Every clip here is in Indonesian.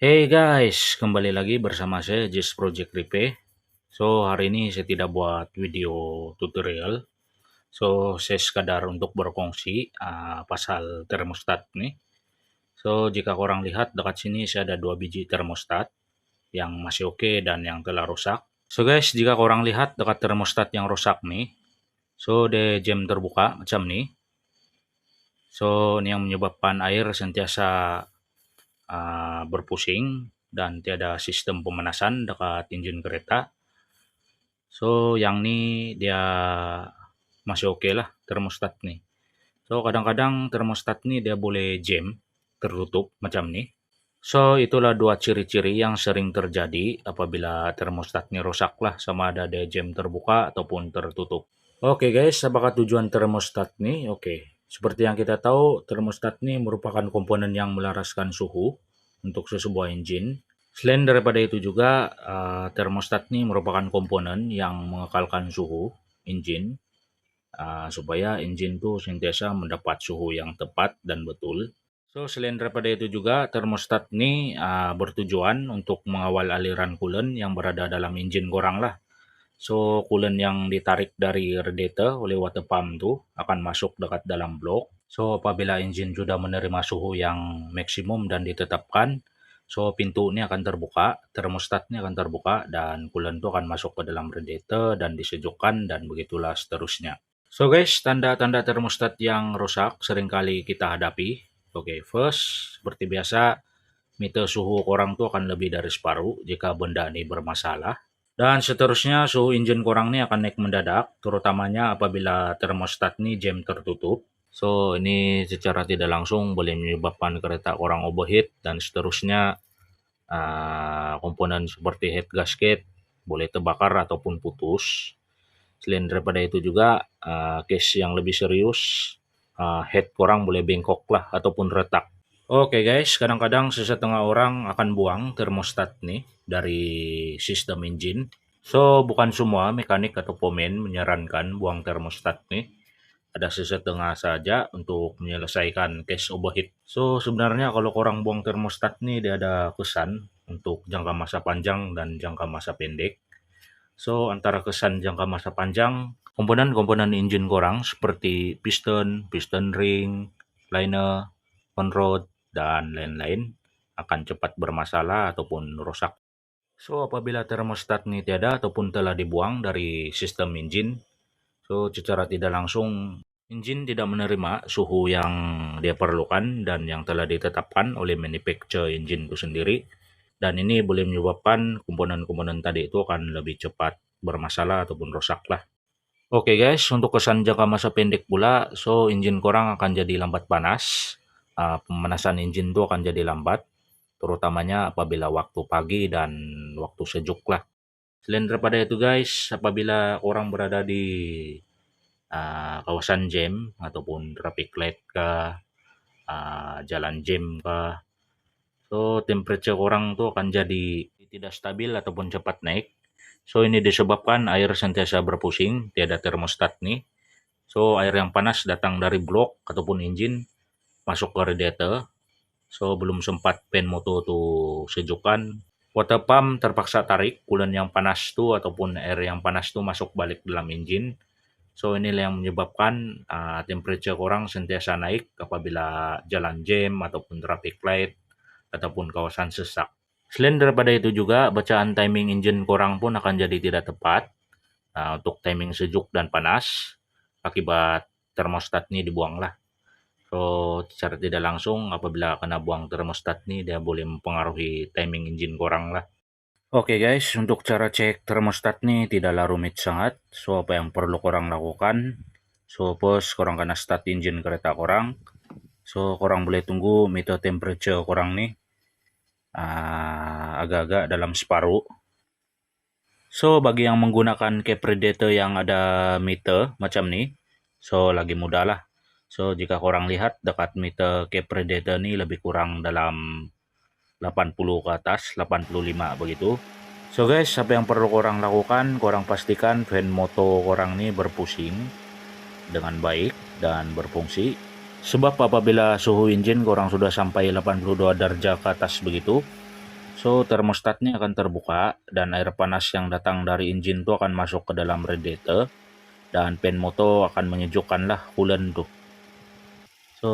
Hey guys, kembali lagi bersama saya Jis Project Ripe. So hari ini saya tidak buat video tutorial. So saya sekadar untuk berkongsi pasal termostat nih. So jika korang lihat dekat sini saya ada dua biji termostat yang masih oke dan yang telah rusak. So guys, jika korang lihat dekat termostat yang rusak nih, so dia jam terbuka macam nih. So ini yang menyebabkan air sentiasa berpusing dan tiada sistem pemanasan dekat injin kereta. So yang ni dia masih oke lah termostat ni. So kadang-kadang termostat ni dia boleh jam tertutup macam ni. So itulah dua ciri-ciri yang sering terjadi apabila termostat ni rusak lah, sama ada dia jam terbuka ataupun tertutup. Oke guys, apakah tujuan termostat ni? Oke, seperti yang kita tahu, termostat ni merupakan komponen yang melaraskan suhu untuk sesebuah engine. Selain daripada itu juga, termostat ni merupakan komponen yang mengekalkan suhu engine, supaya engine tu sentiasa mendapat suhu yang tepat dan betul. So selain daripada itu juga, termostat ni bertujuan untuk mengawal aliran coolant yang berada dalam engine korang lah. So coolant yang ditarik dari radiator oleh water pump tu akan masuk dekat dalam blok. So apabila engine sudah menerima suhu yang maksimum dan ditetapkan, so pintu ni akan terbuka, termostat ni akan terbuka dan coolant tu akan masuk ke dalam radiator dan disejukkan dan begitulah seterusnya. So guys, tanda-tanda termostat yang rusak seringkali kita hadapi. Oke, first, seperti biasa, meter suhu korang tu akan lebih dari separuh jika benda ni bermasalah. Dan seterusnya suhu engine korang ni akan naik mendadak, terutamanya apabila termostat ni jam tertutup. So ini secara tidak langsung boleh menyebabkan kereta korang overheat dan seterusnya, komponen seperti head gasket boleh terbakar ataupun putus. Selain daripada itu juga, case yang lebih serius, head korang boleh bengkok lah ataupun retak. Oke guys, kadang-kadang sesetengah orang akan buang termostat nih dari sistem engine. So bukan semua mekanik atau pemen menyarankan buang termostat nih. Ada sesetengah saja untuk menyelesaikan case overheat. So sebenarnya kalau korang buang termostat nih, dia ada kesan untuk jangka masa panjang dan jangka masa pendek. So antara kesan jangka masa panjang, komponen-komponen engine korang seperti piston, piston ring, liner, on rod, dan lain-lain akan cepat bermasalah ataupun rusak. So apabila termostat ini tiada ataupun telah dibuang dari sistem engine, so secara tidak langsung engine tidak menerima suhu yang dia perlukan dan yang telah ditetapkan oleh manufacturer engine itu sendiri. Dan ini boleh menyebabkan komponen-komponen tadi itu akan lebih cepat bermasalah ataupun rusak lah. Oke guys, untuk kesan jangka masa pendek pula, so engine korang akan jadi lambat panas. Pemanasan engine itu akan jadi lambat, terutamanya apabila waktu pagi dan waktu sejuk lah. Selain daripada itu guys, apabila orang berada di kawasan jam ataupun traffic light ke jalan jam ke, so temperature orang tu akan jadi tidak stabil ataupun cepat naik. So ini disebabkan air sentiasa berpusing, tiada termostat nih. So air yang panas datang dari blok ataupun engine masuk ke radiator. So belum sempat pen motor tu sejukkan, water pump terpaksa tarik coolant yang panas tu ataupun air yang panas tu masuk balik dalam engine. So inilah yang menyebabkan temperature korang sentiasa naik apabila jalan jam ataupun traffic light ataupun kawasan sesak. Selain daripada itu juga, bacaan timing engine korang pun akan jadi tidak tepat untuk timing sejuk dan panas akibat termostat ni dibuang lah. So secara tidak langsung apabila kena buang termostat ni, dia boleh mempengaruhi timing engine korang lah. Oke guys, untuk cara cek termostat ni tidaklah rumit sangat. So apa yang perlu korang lakukan? So first korang kena start engine kereta korang. So korang boleh tunggu meter temperature korang ni agak-agak dalam separuh. So bagi yang menggunakan cap predator yang ada meter macam ni, so lagi mudah lah. So jika korang lihat dekat meter cap predator ni lebih kurang dalam 80 ke atas, 85 begitu. So guys, apa yang perlu korang lakukan, korang pastikan fan motor korang ni berpusing dengan baik dan berfungsi. Sebab apabila suhu engine korang sudah sampai 82 darjah ke atas begitu, So termostatnya akan terbuka dan air panas yang datang dari engine itu akan masuk ke dalam radiator dan fan motor akan menyejukkan lah coolant tuh. So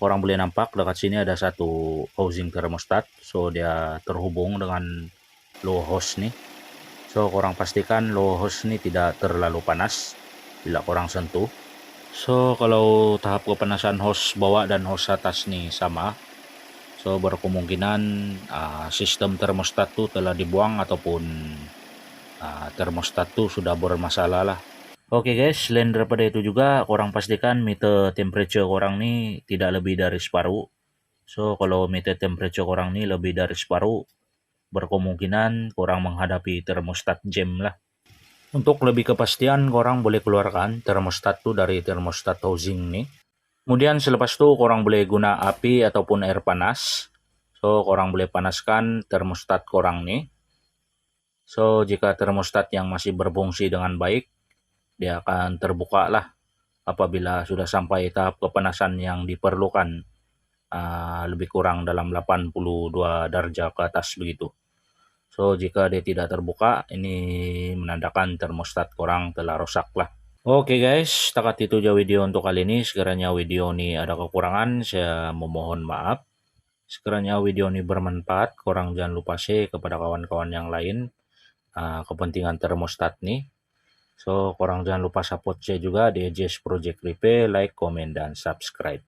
korang boleh nampak dekat sini ada satu housing termostat. So dia terhubung dengan low hose nih. So korang pastikan low hose ini tidak terlalu panas bila korang sentuh. So kalau tahap kepanasan hose bawah dan hose atas nih sama, so berkemungkinan sistem termostat tuh telah dibuang ataupun termostat tuh sudah bermasalah lah. Oke guys, selain daripada itu juga korang pastikan meter temperature korang nih tidak lebih dari separuh. So kalau meter temperature korang nih lebih dari separuh, berkemungkinan korang menghadapi termostat jam lah. Untuk lebih kepastian, korang boleh keluarkan termostat tuh dari termostat housing nih. Kemudian selepas itu korang boleh guna api ataupun air panas. So korang boleh panaskan termostat korang nih. So jika termostat yang masih berfungsi dengan baik, dia akan terbuka lah apabila sudah sampai tahap kepanasan yang diperlukan, lebih kurang dalam 82 derajat ke atas begitu. So jika dia tidak terbuka, ini menandakan termostat korang telah rusak lah. Oke guys, setakat itu aja video untuk kali ini. Sekiranya video ini ada kekurangan, saya memohon maaf. Sekiranya video ini bermanfaat, korang jangan lupa share kepada kawan-kawan yang lain kepentingan termostat nih. So korang jangan lupa support saya juga di EJS Project Repair, like, comment, dan subscribe.